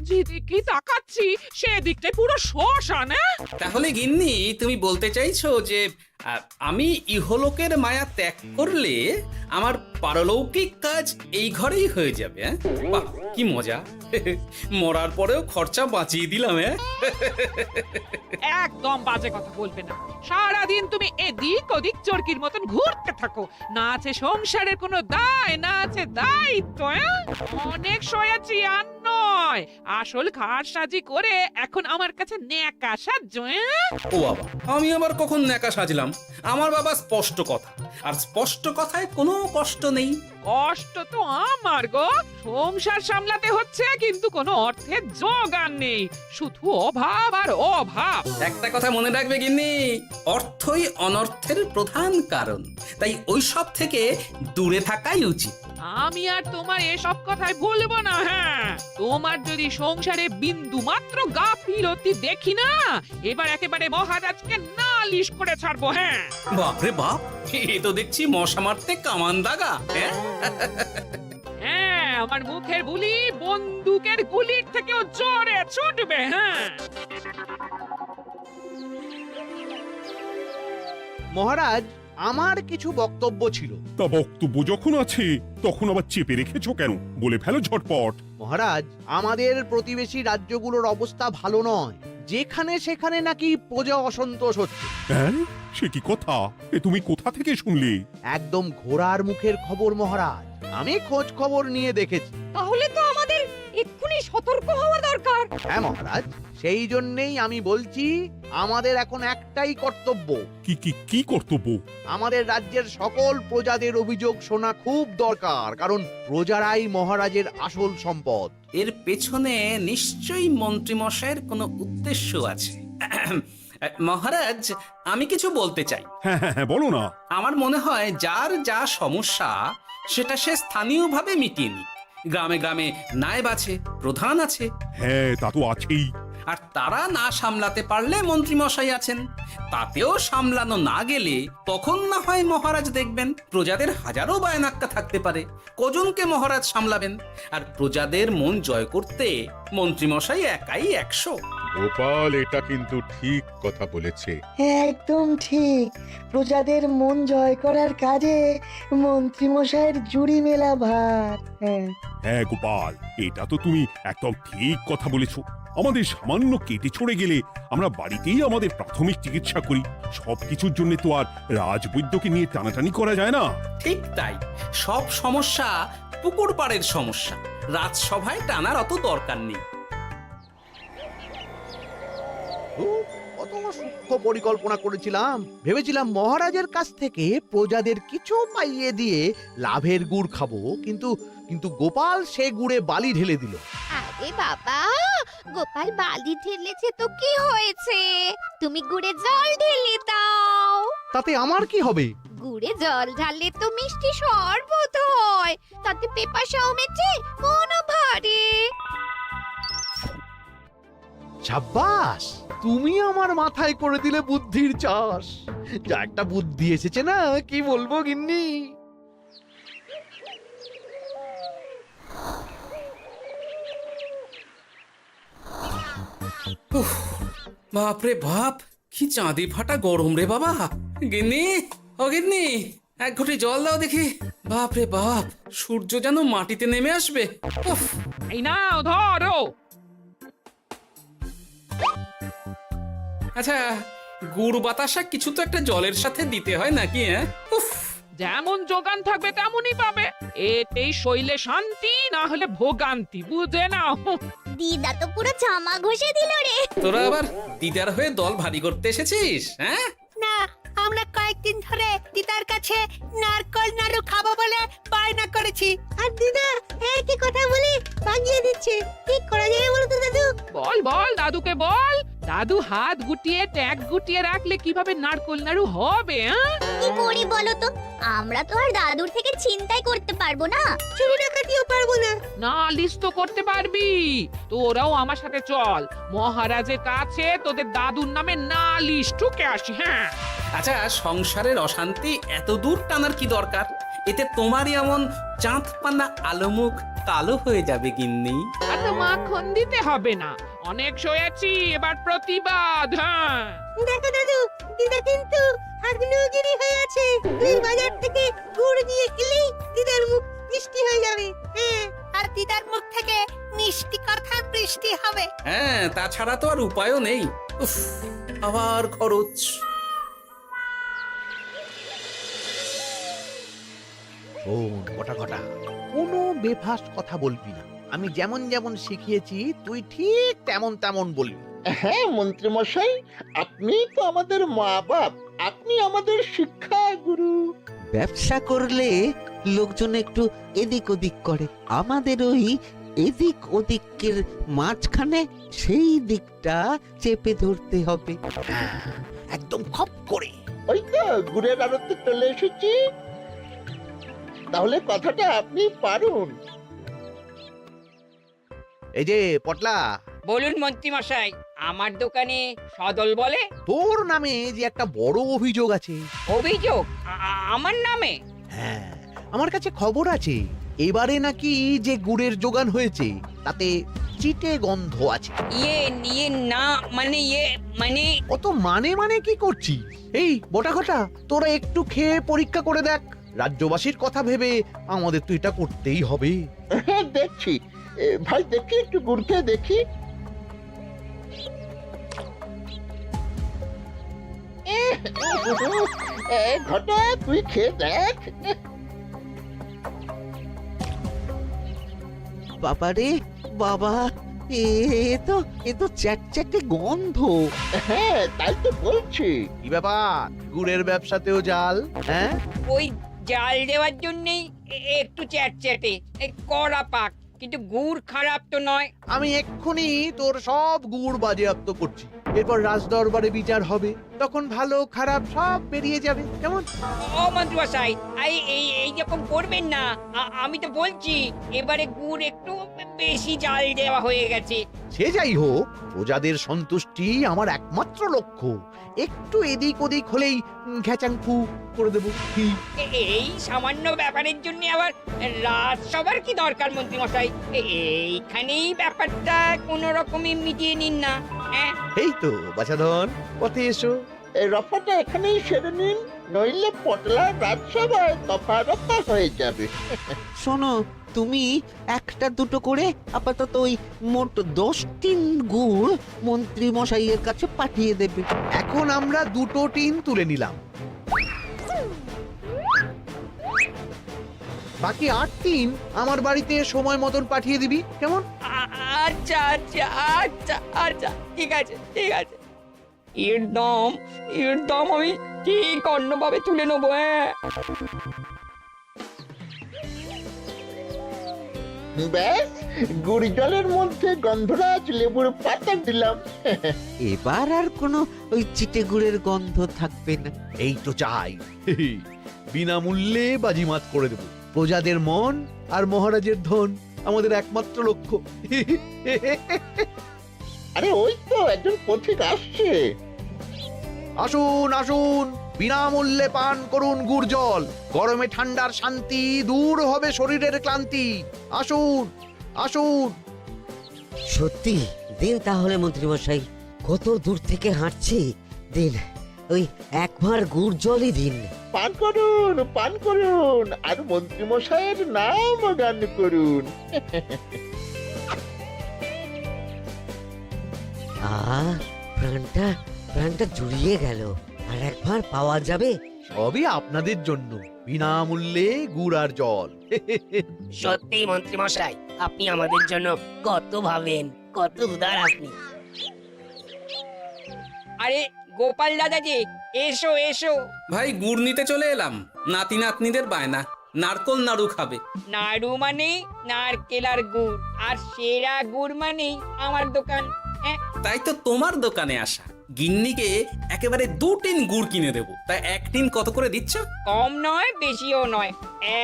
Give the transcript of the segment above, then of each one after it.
যেদিকে তাকাচ্ছি সেদিকটাই পুরো শ্মশান। তাহলে গিন্নি তুমি বলতে চাইছো যে আমি ইহলোকের মায়া ত্যাগ করলে আমার পারলৌকিক কাজ এই ঘরেই হয়ে যাবে? বাহ, কি মজা! মরার পরেও খরচা বাঁচিয়ে দিলাম। একদম বাজে কথা বলবে না। সারাদিন তুমি এদিক ওদিক চরকির মতন ঘুরতে থাকো, না আছে সংসারের কোনো দায়, না আছে দায়িত্ব। অনেক সয়াছি আর নয়, আসল ঘাট সাজি করে এখন আমার কাছে ন্যাকা সাহায্য। ও বাবা, আমি আবার কখন ন্যাকা সাজলাম? আমার বাবা স্পষ্ট কথা, আর স্পষ্ট কথায় কোনো কষ্ট নেই। কষ্ট তো আমার গো, সংসার সামলাতে হচ্ছে কিন্তু কোনো অর্থের জোগান নেই, শুধু অভাব আর অভাব। একটা কথা মনে রাখবে গিন্নি, অর্থই অনর্থের প্রধান কারণ, তাই ওই সব থেকে দূরে থাকাই উচিত। আমি আর তোমার এসব কথাই বলবো না। হ্যাঁ, তোমার যদি সংসারে বিন্দু মাত্র গাফিলতি দেখি না, এবার একেবারে মহারাজকে নালিশ করে ছাড়বো। হ্যাঁ, বাপরে বাপ, এ তো দেখছি মশা মারতে কামান দাগা। হ্যাঁ, আমার মুখের বুলি বন্দুকের গুলির থেকেও জোরে ছুটবে। হ্যাঁ, মহারাজ, আমার কিছু বক্তব্য ছিল। তা বক্তব্য যখন আছে তখন আবার চেপে রেখেছো কেন? বলে ফেলো ঝটপট। মহারাজ, আমাদের প্রতিবেশী রাজ্যগুলোর অবস্থা ভালো নয়, যেখানে সেখানে নাকি প্রজা অসন্তোষ হচ্ছে। হ্যাঁ, সে কি কথা? এ তুমি কোথা থেকে শুনলে? একদম ঘোড়ার মুখের খবর মহারাজ, আমি খোঁজ খবর নিয়ে দেখেছি। তাহলে তো আমাদের এক্ষুনি সতর্ক হওয়া দরকার। হ্যাঁ মহারাজ, সেই জন্যেই আমি বলছি, আমাদের এখন একটাই কর্তব্য। কি কি কি কর্তব্য? আমাদের রাজ্যের সকল প্রজাদের অভিযোগ শোনা খুব দরকার, কারণ প্রজারাই মহারাজের আসল সম্পদ। এর পেছনে নিশ্চয়ই মন্ত্রীমশাইয়ের কোনো উদ্দেশ্য আছে। মহারাজ, আমি কিছু বলতে চাই। হ্যাঁ হ্যাঁ হ্যাঁ, বলো না। আমার মনে হয় যার যা সমস্যা সেটা সে স্থানীয়ভাবে মিটিয়ে নিক। গ্রামে গ্রামে নায়েব আছে, প্রধান আছে, হ্যাঁ, তা তো আছেই। আর তারা না সামলাতে পারলে মন্ত্রীমশাই আছেন। তাতেও সামলানো না গেলে তখন না হয় মহারাজ দেখবেন। প্রজাদের হাজারো বায়নাক্কা থাকতে পারে, কজনকে মহারাজ সামলাবেন? আর প্রজাদের মন জয় করতে মন্ত্রীমশাই একাই 100। গোপাল এটা কিন্তু ঠিক কথা বলেছে। একদম ঠিক। প্রজাদের মন জয় করার কাজে মন্ত্রীমশাইয়ের জুড়ি মেলা ভার। হ্যাঁ, হ্যাঁ গোপাল, এটা তো তুমি একদম ঠিক কথা বলেছো। আমাদের সামান্য কেটে ছড়ে গেলে আমরা বাড়িতেই আমাদের প্রাথমিক চিকিৎসা করি। সবকিছুর জন্য তো আর রাজবৈদ্যকে নিয়ে টানাটানি করা যায় না। ঠিক তাই, সব সমস্যা পুকুর পাড়ের সমস্যা, রাজসভায় টানার অত দরকার নেই। কত সূক্ষ্ম পরিকল্পনা করেছিলাম, ভেবেছিলাম মহারাজের কাছ থেকে প্রজাদের কিছু পাইয়ে দিয়ে লাভের গুড় খাবো, কিন্তু কিন্তু গোপাল সে গুড়ে বালি ঢেলে দিল। আরে বাবা, গোপাল বালি ঢেলেছে তো কি হয়েছে? তুমি গুড়ে জল ঢেলে দাও। তাতে আমার কি হবে? গুড়ে জল ঢাললে তো মিষ্টি শরবত হয়, তাতে পেপাসাও মেটে, মনও ভরে। সাব্বাস, তুমি আমার মাথায় করে দিলে বুদ্ধির চাষ। যা একটা বুদ্ধি এসেছে না, কি বলবো গিন্নি। উফ, বাপরে বাপ, কি চাঁদি ফাটা গরম রে বাবা। গিন্নি, ও গিন্নি, এক ঘটি জল দাও দেখি। বাপরে বাপ, সূর্য যেন মাটিতে নেমে আসবে। উফ, এই নাও ধরো। আচ্ছা, গুড় বাতাসা কিছু তো একটা জলের সাথে দিতে হয় নাকি? উফ, যেমন যোগান থাকবে তেমনই পাবে। এতেই শৈলে শান্তি, না হলে ভোগান্তি, বুঝে নাও। দিদা তো পুরো জামা ঘষে দিল রে। তোরা আবার দিদার হয়ে দল ভারী করতে এসেছিস? হ্যাঁ, না, আমরা কয়েকদিন ধরে দিদার কাছে নারকল নাড়ু খাবো বলে বায়না করেছি। আর দিদা একই কথা বলে ভাগিয়ে দিচ্ছে। কি করা যায় বলো তো দাদু? বল বল দাদুকে বল। দাদু হাত গুটিয়ে ট্যাগ গুটিয়ে রাখলে কিভাবে নারকোল নাড়ু হবে? কি করি বলো তো? আমরা তো আর দাদুর থেকে চিন্তাই করতে পারবো না, চুরি ডাকাতিও পারবো না। নালিশ তো করতে পারবি। তোরাও আমার সাথে চল, মহারাজের কাছে তোদের দাদুর নামে নালিশ ঠুকে আসি। হ্যাঁ, আচ্ছা, সংসারের অশান্তি এত দূর টানার কি দরকার? এতে তোমারই এমন চাঁদপানা আলোমুখ কালো হয়ে যাবে গিন্নি। এত মাখন দিতে হবে না, অনেক সয়েছি, এবার প্রতিবাদ। হ্যাঁ, দেখো দাদু, দিদা কিন্তু আগ্নেয়গিরি হয়ে আছে। তুই বাজার থেকে গুড় নিয়ে এলেই দিদার মুখ মিষ্টি হয়ে যাবে। হ্যাঁ, আর দিদার মুখ থেকে মিষ্টি কথার বৃষ্টি হবে। হ্যাঁ, তাছাড়া তো আর উপায়ও নেই। উফ, আবার খরচ। শোন কটা কটা, কোনো বেফাস কথা বলবি না। আমি যেমন যেমন শিখিয়েছি তুই ঠিক তেমন তেমন বলবি। হ্যাঁ মন্ত্রী মশাই, আপনি তো আমাদের মা বাপ, আপনি আমাদের শিক্ষা গুরু। ব্যবসা করলে লোকজন একটু এদিক ওদিক করে, আমাদের ওই এদিক ওদিকের মাঝখানে সেই দিকটা চেপে ধরতে হবে। হ্যাঁ, একদম খপ করে। ওই তো গুড়ের আড়তে চলে এসেছি, তাহলে কথাটা আপনি পারুন। এই যে পটলা, বলুন মন্ত্রী মশাই, আমার দোকানে সদল বলে তোর নামে যে একটা বড় অভিযোগ আছে। অভিযোগ আমার নামে? হ্যাঁ, আমার কাছে খবর আছে এবারে নাকি যে গুড়ের যোগান হয়েছে তাতে চিটে গন্ধ আছে। ইয়ে না মানে অত মানে কি করছি? এই বটা ঘটা, তোরা একটু খেয়ে পরীক্ষা করে দেখ। রাজ্যবাসীর কথা ভেবে আমাদের তো এটা করতেই হবে। হ্যাঁ দেখছি, ভাই দেখি একটু গুড় খেয়ে দেখি। ঘটা তুই খেয়ে দেখ। বাবারে বাবা, এ তো চ্যাটচ্যাটে গন্ধ। হ্যাঁ তাই তো বলছি। কি ব্যাপার, গুড়ের ব্যবসাতেও জাল? হ্যাঁ, ওই জাল দেওয়ার জন্যই একটু চ্যাটচ্যাটে, কড়া পাক, কিন্তু গুড় খারাপ তো নয়। আমি এক্ষুনি তোর সব গুড় বাজেয়াপ্ত করছি। এরপর রাজদরবারে বিচার হবে, তখন ভালো খারাপ সব বেরিয়ে যাবে। কেমন? ও মন্ত্রী মশাই, এই রকম করবেন না। আমি তো বলছি এবারে গুড় একটু বেশি জাল দেওয়া হয়ে গেছে। সে যাই হোক, প্রজাদের সন্তুষ্টি আমার একমাত্র লক্ষ্য। একটু এদিক ওদিক হলেই ঘ্যাচাংফু করে দেবো। কি এই সামান্য ব্যাপারের জন্য আবার রাজসভার কি দরকার মন্ত্রী মশাই? এইখানেই ব্যাপারটা কোন রকমে মিটিয়ে নিন না। হ্যাঁ, এই তো বাছাধন, পথে এসো। এই রফাটা এখানেই সেরে নিন, নইলে পটলা রাজসভায় দফা রফা হয়ে যাবে। শোনো, তুমি একটা দুটো করে আপাতত ওই মোট 10 টিন গুড় মন্ত্রী মশাইয়ের কাছে পাঠিয়ে দেবে। এখন আমরা 2 টিন তুলে নিলাম, বাকি 8 টিন আমার বাড়িতে সময় মতন পাঠিয়ে দিবি। কেমন? আচ্ছা আচ্ছা আচ্ছা আচ্ছা, ঠিক আছে ঠিক আছে। এর দাম আমি ঠিক অন্যভাবে তুলে নেবো। হ্যাঁ, ব্যাস, গুড় জলের মধ্যে গন্ধরাজ লেবুর পাতা দিলাম। এবার আর কোনো ওই চিটে গুড়ের গন্ধ থাকবে না। এই তো চাই। বিনামূল্যে বাজিমাত করে দেব। প্রজাদের মন আর মহারাজের ধন আমাদের একমাত্র লক্ষ্য। আরে ওই তো একজন পথিক আসছে। আসুন আসুন, বিনামূল্যে পান করুন গুড় জল। গরমে ঠান্ডার শান্তি, দূর হবে শরীরের ক্লান্তি। আসুন আসুন। সত্যি দিন তাহলে মন্ত্রী মশাই, কত দূর থেকে হাঁটছি, দিন ওই একবার গুড় জলই দিন। পান করুন, আর মন্ত্রী মশাইয়ের নাম গান করুন। প্রাণটা জুড়িয়ে গেল। আর একবার পাওয়া যাবে? সবই আপনাদের জন্য, বিনামূল্যে গুড় আর জল। সত্যি মন্ত্রী মশাই, আপনি আমাদের জন্য কত ভাবেন, কত উদার আপনি। আরে গোপাল দাদাজি, এসো এসো। ভাই, গুড় নিতে চলে এলাম। নাতি নাতনিদের বায়না, নারকল নাড়ু খাবে। নাড়ু মানে নারকেল আর গুড়, আর সেরা গুড় মানেই আমার দোকান। হ্যাঁ, তাই তো তোমার দোকানে আসা। গিন্নিকে একেবারে 2 টিন গুড় কিনে দেবো। তাই 1 টিন কত করে দিচ্ছ? কম নয় বেশিও নয়,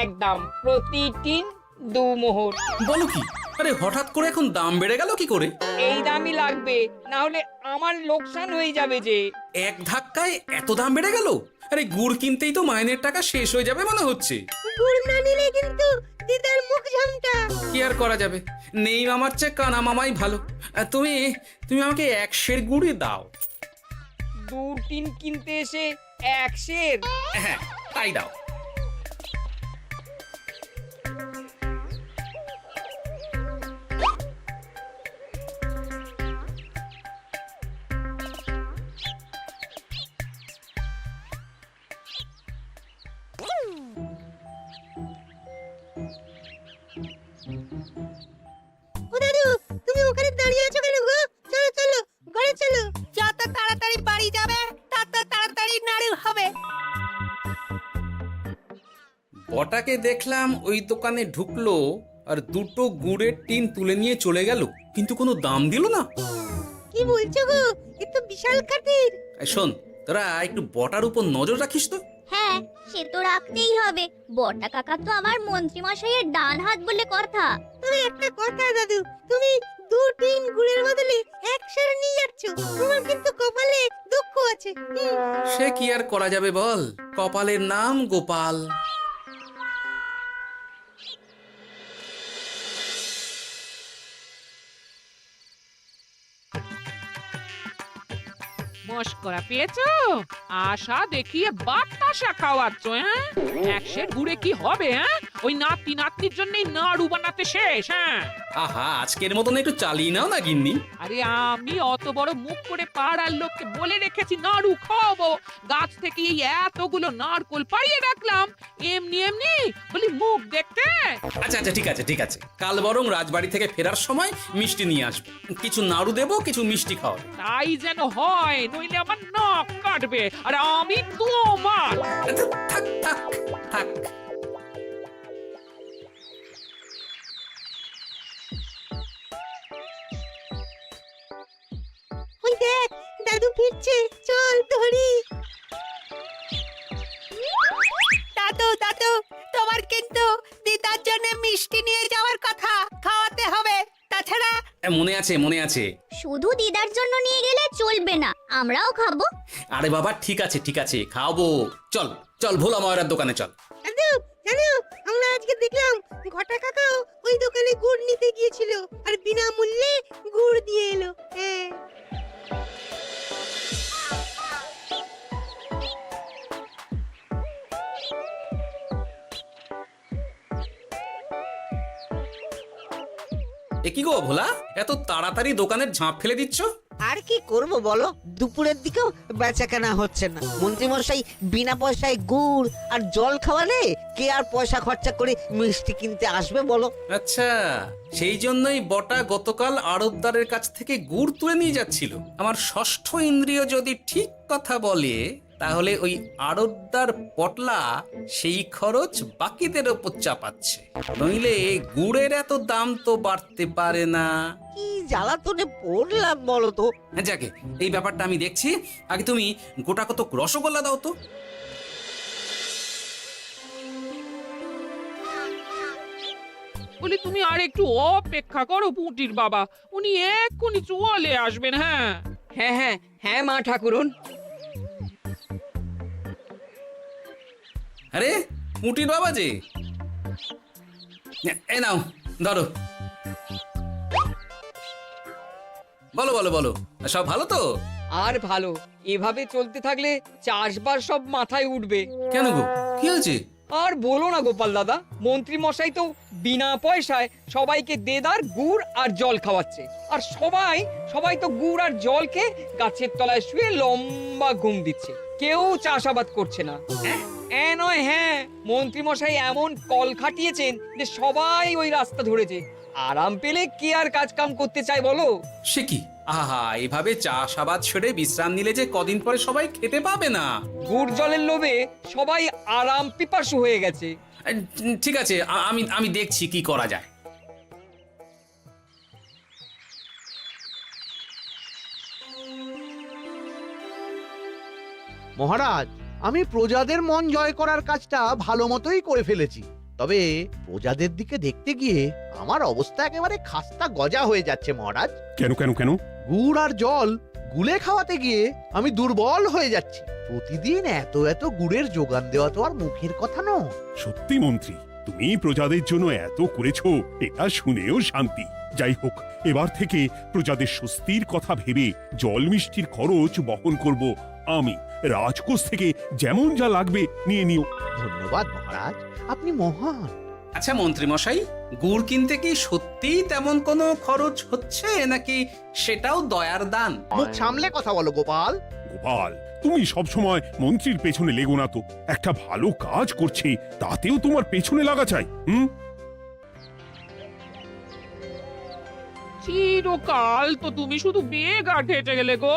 একদম প্রতি টিন 2 মোহর। বলো কি? আরে হঠাৎ করে এখন দাম বেড়ে গেল কি করে? এই দামই লাগবে, না হলে আমার লোকসান হয়ে যাবে যে। এক ধাক্কায় এত দাম বেড়ে গেল? আরে গুড় কিনতেই তো মাইনের টাকা শেষ হয়ে যাবে মনে হচ্ছে। গুড় না নিলে কিন্তু দিদার মুখ ঝামটা। কি আর করা যাবে, নেই মামার চেয়ে কানা মামাই ভালো। তুমি তুমি আমাকে 1 সের গুড়ই দাও। 2-3 কিনতে এসে 1 সের। হ্যাঁ তাই দাও। ও দাদু, তুমি ওখানে দাঁড়িয়ে আছো কেন গো? চলো চলো, ঘরে চলো। যত তাড়াতাড়ি বাড়ি যাবে তত তাড়াতাড়ি নাড়ু হবে। বটাকে দেখলাম ওই দোকানে ঢুকলো আর 2টো গুড়ের টিন তুলে নিয়ে চলে গেল, কিন্তু কোনো দাম দিল না। কি বলছো গো? এ তো বিশাল খাতির। এই শোন, তোরা একটু বটার উপর নজর রাখিস তো। হ্যাঁ, সে তো রাখতেই হবে। বড়টা কাকা তো আমার মন্ত্রী মশাইয়ের ডান হাত বলে কথা। তবে একটা কথা দাদু, তুমি 2-3 গুড়ের বদলে 1 সের নিয়ে যাচ্ছ। তোমার কিন্তু কপালে দুঃখ আছে। সে কি আর করা যাবে বল, কপালের নাম গোপাল। মস্করা পেয়েছো? আশা দেখিয়ে বাতাসা খাওয়াচ্ছ, হ্যাঁ? 1 সের গুড়ে কি হবে, হ্যাঁ? ওই নাতি নাতনির জন্যই নাড়ু বানাতে শেষ, হ্যাঁ? আহা, আজকের মতন একটু চালিয়ে নাও না গিন্নি। আরে আমি অত বড় মুখ করে পাড়ার লোককে বলে রেখেছি নাড়ু খাওয়াবো, গাছ থেকে এই এতগুলো নারকোল পাড়িয়ে রাখলাম, এমনি এমনি বলি মুখ দেখতে। আচ্ছা আচ্ছা, ঠিক আছে ঠিক আছে, কাল বরং রাজবাড়ি থেকে ফেরার সময় মিষ্টি নিয়ে আসবো। কিছু নাড়ু দেবো, কিছু মিষ্টি খাওয়াবো। তাই যেন হয়, নইলে আমার নাক কাটবে আর আমি তোমার। আচ্ছা, থাক থাক থাক। ওই দেখ, দাদু ফিরছে, চল ধরি। দাদু দাদু, তোমার কিন্তু দিদার জন্য মিষ্টি নিয়ে যাওয়ার কথা, খাওয়াতে হবে। তাছাড়া মনে আছে মনে আছে। শুধু দিদার জন্য নিয়ে গেলে চলবে না, আমরাও খাবো। আরে বাবা, ঠিক আছে ঠিক আছে, খাওয়াবো। চল চল, ভোলা ময়রার দোকানে চল। দাদু জানো, আমরা আজকে দেখলাম ঘটা কাকাও ওই দোকানে গুড় নিতে গিয়েছিল আর বিনামূল্যে গুড় দিয়ে এলো। হ্যাঁ, এ কি গো ভোলা, এত তাড়াতাড়ি দোকানের ঝাঁপ ফেলে দিচ্ছ? আর কি করব বলো, দুপুরের দিকেও বেচা কেনা হচ্ছে না। মন্ত্রীমশাই বিনা পয়সায় গুড় আর জল খাওয়ালে কে আর পয়সা খরচা করে মিষ্টি কিনতে আসবে বলো? আচ্ছা, সেই জন্যই বটা গতকাল আড়তদারের কাছ থেকে গুড় তুলে নিয়ে যাচ্ছিল। আমার ষষ্ঠ ইন্দ্রিয় যদি ঠিক কথা বলে, তাহলে ওই আড়তদার পটলা সেই খরচ বাকিদের ওপর চাপাচ্ছে। নইলে গুড়ের এত দাম তো বাড়তে পারে না। কি জ্বালাতনে পড়লাম বলো তো। যাকে, এই ব্যাপারটা আমি দেখছি। আগে তুমি গোটা কত রসগোল্লা দাও তো। বলি তুমি আর একটু অপেক্ষা করো পুটির বাবা, উনি এক্ষুনি চলে আসবেন। হ্যাঁ হ্যাঁ হ্যাঁ হ্যাঁ মা ঠাকুরন। আরে মুটির বাবা যে, এ নাও ধরো। বলো বলো বলো, সব ভালো তো? আর ভালো, এভাবে চলতে থাকলে চাষবাস সব মাথায় উঠবে। কেন গো, কি হয়েছে? আর বলো না গোপাল দাদা, মন্ত্রী মশাই তো বিনা পয়সায় সবাইকে দেদার গুড় আর জল খাওয়াচ্ছে। আর সবাই তো গুড় আর জলকে গাছের তলায় শুয়ে লম্বা ঘুম দিচ্ছে, কেউ চাষাবাদ করছে না। নয়, হ্যাঁ, মন্ত্রী মশাই এমন কল খাটিয়েছেন যে সবাই ওই রাস্তা ধরেছে। আরাম পেলে কে আর কাজ কাম করতে চায় বলো? সে কি, আহা, এভাবে চাষাবাদ ছেড়ে বিশ্রাম নিলে যে কদিন পরে সবাই খেতে পাবে না। গুড় জলের লোভে সবাই আরাম পিপাসু হয়ে গেছে। ঠিক আছে, আমি দেখছি কি করা যায়। মহারাজ, আমি প্রজাদের মন জয় করার কাজটা ভালো মতোই করে ফেলেছি। তবে প্রজাদের দিকে দেখতে গিয়ে আমার অবস্থা একেবারে খাস্তা গজা হয়ে যাচ্ছে মহারাজ। কেন কেন কেন? গুড় আর জল গুলে খাওয়াতে গিয়ে আমি দুর্বল হয়ে যাচ্ছি। প্রতিদিন এত এত গুড়ের যোগান দেওয়া তো আর মুখের কথা নয়। সত্যি মন্ত্রী, তুমি প্রজাদের জন্য এত করেছো, এটা শুনেও শান্তি। যাই হোক, এবার থেকে প্রজাদের স্বস্তির কথা ভেবে জল মিষ্টির খরচ বহন করব আমি। রাজকোষ থেকে যেমন যা লাগবে নিয়ে নিও। ধন্যবাদ মহারাজ, আপনি মহান। আচ্ছা মন্ত্রী মশাই, গুড় কিনতে কি সত্যিই তেমন কোনো খরচ হচ্ছে নাকি সেটাও দয়ার দান? মুখ সামলে কথা বলো গোপাল। গোপাল, তুমি সবসময় মন্ত্রীর পেছনে লেগো না তো। একটা ভালো কাজ করছে, তাতেও তোমার পেছনে লাগা চাই। চিরকাল তো তুমি শুধু বেগার হেঁটে গেলে গো।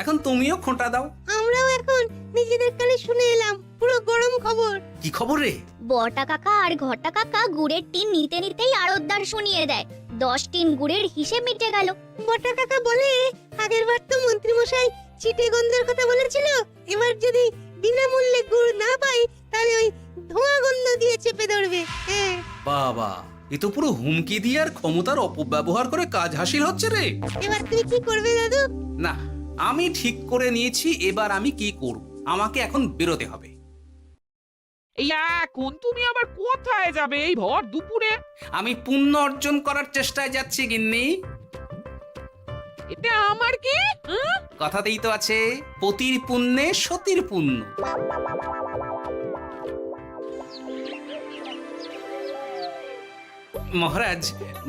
এখন তুমিও খোঁটা দাও। আমরাও এখন নিজেদের কানে শুনে এলাম পুরো গরম খবর। কি খবর রে? বটা কাকা আর ঘটা কাকা গুড়ের টিন নিতে নিতেই আড়তদার শুনিয়ে দেয় 10 টিন গুড়ের হিসেব মিটে গেল। বটা কাকা বলে আগের বার তো মন্ত্রী মশাই চিটে গন্ধের কথা বলেছিল, এবার যদি বিনামূল্যে গুড় না পাই তাহলে ওই ধোঁয়া গন্ধ দিয়ে চেপে ধরবে। হ্যাঁ, বাবা, এ তো পুরো হুমকি দিয়ে আর ক্ষমতার অপব্যবহার করে কাজ হাসিল হচ্ছে রে। এবার তুমি কি করবে দাদু? না, আমি ঠিক করে নিয়েছি এবার আমি কি করব। আমাকে এখন বেরোতে হবে। এই এখন তুমি আবার কোথায় যাবে এই ভর দুপুরে? আমি পুণ্য অর্জন করার চেষ্টায় যাচ্ছি গিন্নি। এতে আমার কি? কথাতেই তো আছে, পতির পুণ্যে সতীর পুণ্য। মহারাজ,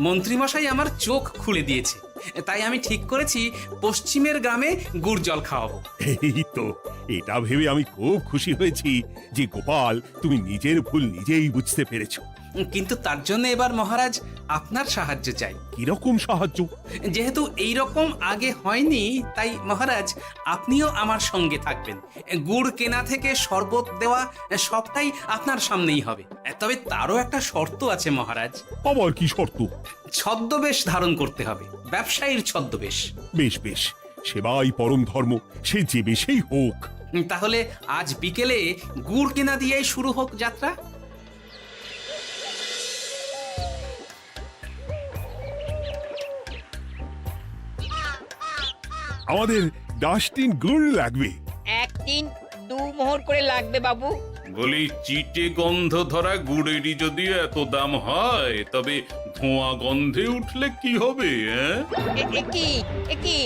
মন্ত্রীমশাই আমার চোখ খুলে দিয়েছে, তাই আমি ঠিক করেছি পশ্চিমের গ্রামে গুড় জল খাওয়াবো। এই তো, এটা ভেবে আমি খুব খুশি হয়েছি যে গোপাল, তুমি নিজের ভুল নিজেই বুঝতে পেরেছো। কিন্তু তার জন্য এবার মহারাজ আপনার সাহায্য চাই। কিরকম সাহায্য? যেহেতু এই রকম আগে হয়নি, তাই মহারাজ আপনিও আমার সঙ্গে থাকবেন। গুড় কেনা থেকে শরবত দেওয়া সবটাই আপনার সামনেই হবে। তবে তারও একটা শর্ত আছে মহারাজ। আবার কি শর্ত? ছদ্মবেশ ধারণ করতে হবে, ব্যবসায়ীর ছদ্মবেশ। বেশ বেশ, সেবাই পরম ধর্ম, সে যে বেশেই হোক। তাহলে আজ বিকেলে গুড় কেনা দিয়েই শুরু হোক যাত্রা। আমাদের 10 টিন গুড় লাগবে। 1 টিন 2 মোহর করে লাগবে বাবু। বলি, চিটে গন্ধ ধরা গুড়েরই যদি এত দাম হয়, তবে ধোঁয়া গন্ধে উঠলে কি হবে? একি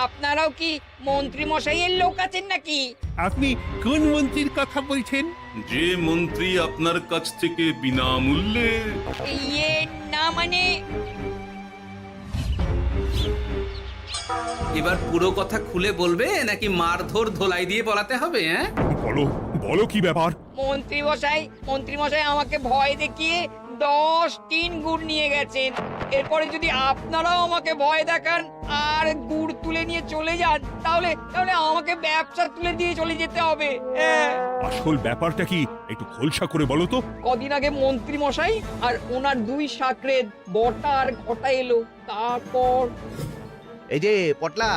আপনারাও কি মন্ত্রী মশাইয়ের লোক আছেন নাকি? আপনি কোন মন্ত্রীর কথা বলছেন? যে মন্ত্রী আপনার কাছ থেকে বিনামূল্যে। ইয়ে না মানে, এবার পুরো কথা খুলে বলবে নাকি মারধর ধোলাই দিয়ে বলাতে হবে? বলো বলো, কি ব্যাপার? মন্ত্রী মশাই আমাকে ভয় দেখিয়ে 10 টিন গুড় নিয়ে গেছেন। এরপরে যদি আপনারাও আমাকে ভয় দেখান আর গুড় তুলে নিয়ে চলে যান, তাহলে আমাকে ব্যবসা তুলে দিয়ে চলে যেতে হবে। আসল ব্যাপারটা কি একটু খোলসা করে বলো তো। কদিন আগে মন্ত্রী মশাই আর ওনার 2 সাকরেদ বটা আর ঘটা এলো, তারপর। এই যে পটলা,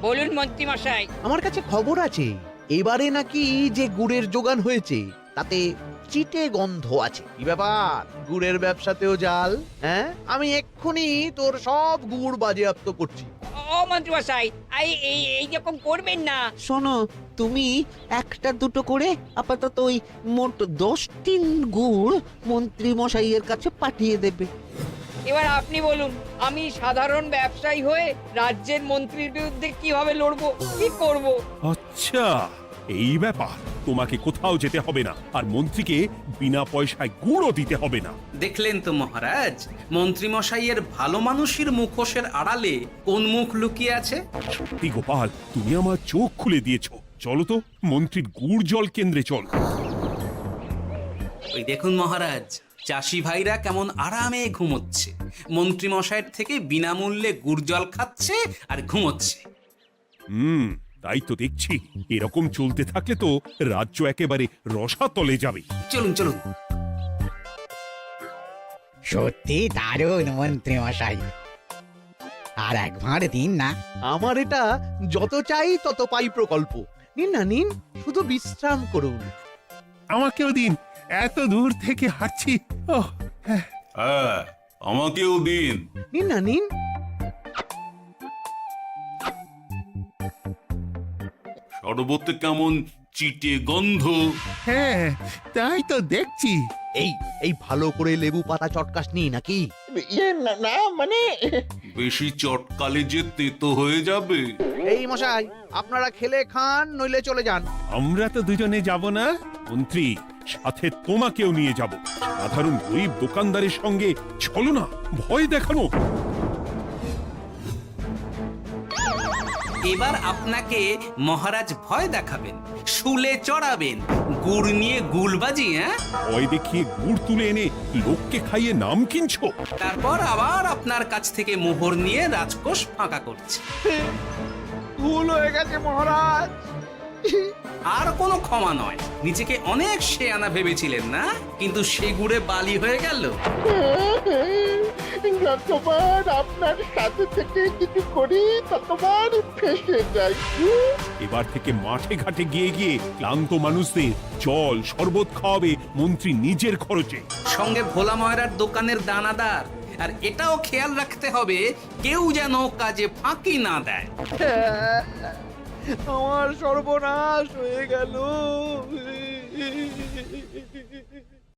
বলুন মন্ত্রী মশাই। আমার কাছে খবর আছে এবারে নাকি যে গুড়ের যোগান হয়েছে তাতে চিটে গন্ধ আছে। কি ব্যাপার, গুড়ের ব্যবসাতেও জাল? হ্যাঁ, আমি এক্ষুনি তোর সব গুড় বাজেয়াপ্ত করছি। ও মন্ত্রী মশাই, এই রকম করবেন না। শোনো, তুমি 1-2 করে আপাতত ওই মোট 10 টিন গুড় মন্ত্রী মশাইয়ের কাছে পাঠিয়ে দেবে। এবার আপনি বলুন, আমি সাধারণ ব্যবসায়ী হয়ে রাজ্যের মন্ত্রীর বিরুদ্ধে কিভাবে লড়বো, কি করব? আচ্ছা, এই ব্যাপার। তোমাকে কোথাও যেতে হবে না, আর মন্ত্রীকে বিনা পয়সায় গুড়ও দিতে হবে না। দেখলেন তো মহারাজ, মন্ত্রী মশাইয়ের ভালো মানুষের মুখোশের আড়ালে কোন মুখ লুকিয়ে আছে। সত্যি গোপাল, তুমি আমার চোখ খুলে দিয়েছো। চলো তো মন্ত্রীর গুড় জল কেন্দ্রে চল। ওই দেখুন মহারাজ, চাষি ভাইরা কেমন আরামে ঘুমোচ্ছে, মন্ত্রী মশাইয়ের থেকে বিনামূল্যে গুড় জল খাচ্ছে আর ঘুমোচ্ছে। তাই তো দেখছি। এরকম চলতে থাকলে তো রাজ্য একেবারে রসাতলে যাবে। চলুন চলুন। সত্যি দারুণ মন্ত্রী মশাই, আর একবার দিন না। আমার এটা যত চাই তত পাই প্রকল্প। নিন না নিন, শুধু বিশ্রাম করুন। আমাকেও দিন, এত দূর থেকে হাঁটছি। হ্যাঁ, আমাকেও দিন। নিন না নিন। শরবতে কেমন চিটে গন্ধ। হ্যাঁ তাই তো দেখছি। এই এই ভালো করে লেবু পাতা চটকাসনি নাকি? ইয়ে না না, মানে বেশি চটকালে যে তেতো হয়ে যাবে। এই মশাই, আপনারা খেলে খান নইলে চলে যান। আমরা তো দুজনে যাব না মন্ত্রী, সাথে তোমাকেও নিয়ে যাব। সাধারণ গরিব দোকানদারের সঙ্গে চলো না, ভয় দেখানো। এবার আপনাকে মহারাজ ভয় দেখাবেন, শুলে চড়াবেন, গুড় নিয়ে গুলবাজি। হ্যাঁ, ভয় দেখিয়ে গুড় তুলে এনে লোককে খাইয়ে নাম কিনছো। তারপর আবার আপনার কাছ থেকে মোহর নিয়ে রাজকোষ ফাঁকা করছে। ভুল হয়ে গেছে মহারাজ। আর কোনো ক্ষমা নয়। নিজেকে অনেক শেয়ানা ভেবেছিলেন না, কিন্তু সে গুড়ে বালি হয়ে গেল। যতবার আপনার সাথে থেকে কিছু করি ততবার ফেসে যাই। এবার থেকে মাঠে ঘাটে গিয়ে গিয়ে ক্লান্ত মানুষদের জল শরবত খাওয়াবে মন্ত্রী নিজের খরচে। সঙ্গে ভোলা ময়রার দোকানের দানাদার। আর এটাও খেয়াল রাখতে হবে কেউ যেন কাজে ফাঁকি না দেয়। আমার সর্বনাশ হয়ে গেল।